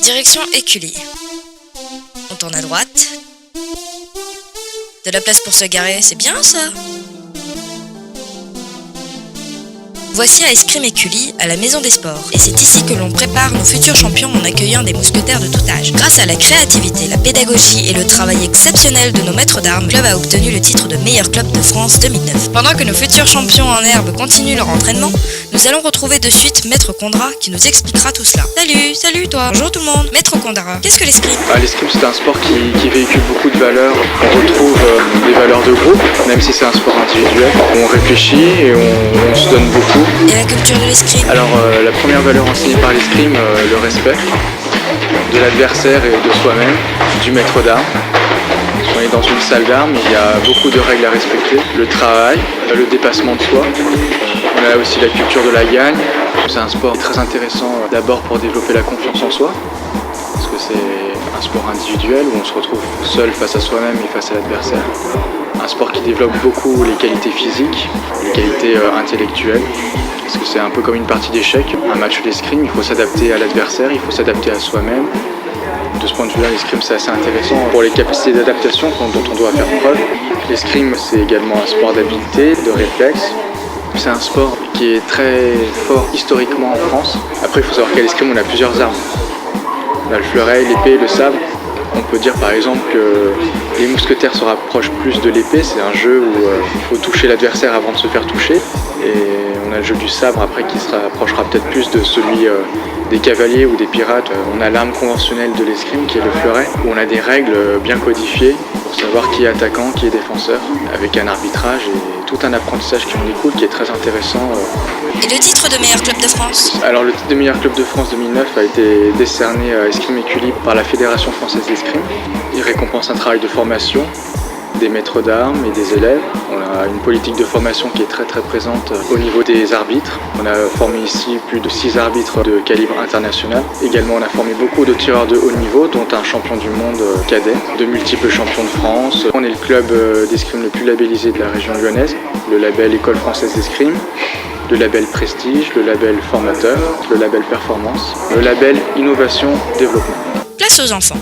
Direction Écully. On tourne à droite. De la place pour se garer, c'est bien ça. Voici à Escrime Écully, à la Maison des Sports, et c'est ici que l'on prépare nos futurs champions en accueillant des mousquetaires de tout âge. Grâce à la créativité, la pédagogie et le travail exceptionnel de nos maîtres d'armes, le club a obtenu le titre de meilleur club de France 2009. Pendant que nos futurs champions en herbe continuent leur entraînement, nous allons retrouver de suite Maître Condra qui nous expliquera tout cela. Salut toi. Bonjour tout le monde. Maître Condra, qu'est-ce que l'escrime? L'escrime, c'est un sport qui véhicule beaucoup de valeurs. On retrouve des valeurs de groupe, même si c'est un sport individuel. On réfléchit et on se donne beaucoup. Et la culture de l'escrime? Alors la première valeur enseignée par l'escrime, le respect de l'adversaire et de soi-même, du maître d'armes. On est dans une salle d'armes, il y a beaucoup de règles à respecter. Le travail, le dépassement de soi. On a aussi la culture de la gagne. C'est un sport très intéressant d'abord pour développer la confiance en soi, parce que c'est un sport individuel où on se retrouve seul face à soi-même et face à l'adversaire. Un sport qui développe beaucoup les qualités physiques, les qualités intellectuelles, parce que c'est un peu comme une partie d'échecs. Un match d'escrime, il faut s'adapter à l'adversaire, il faut s'adapter à soi-même. De ce point de vue-là, l'escrime c'est assez intéressant pour les capacités d'adaptation dont on doit faire preuve. L'escrime c'est également un sport d'habileté, de réflexe. C'est un sport qui est très fort historiquement en France. Après il faut savoir qu'à l'escrime on a plusieurs armes. On a le fleuret, l'épée, le sabre. On peut dire par exemple que les mousquetaires se rapprochent plus de l'épée. C'est un jeu où il faut toucher l'adversaire avant de se faire toucher. Et on a le jeu du sabre après qui se rapprochera peut-être plus de celui des cavaliers ou des pirates. On a l'arme conventionnelle de l'escrime qui est le fleuret, où on a des règles bien codifiées pour savoir qui est attaquant, qui est défenseur, avec un arbitrage et tout un apprentissage qui en découle qui est très intéressant. Et le titre de meilleur club de France? Alors le titre de meilleur club de France 2009 a été décerné à Escrime Écully par la Fédération française d'escrime. Il récompense un travail de formation des maîtres d'armes et des élèves. On a une politique de formation qui est très présente au niveau des arbitres. On a formé ici plus de 6 arbitres de calibre international. Également on a formé beaucoup de tireurs de haut niveau, dont un champion du monde cadet, de multiples champions de France. On est le club d'escrime le plus labellisé de la région lyonnaise, le label École française d'escrime, le label Prestige, le label Formateur, le label Performance, le label Innovation Développement. Place aux enfants.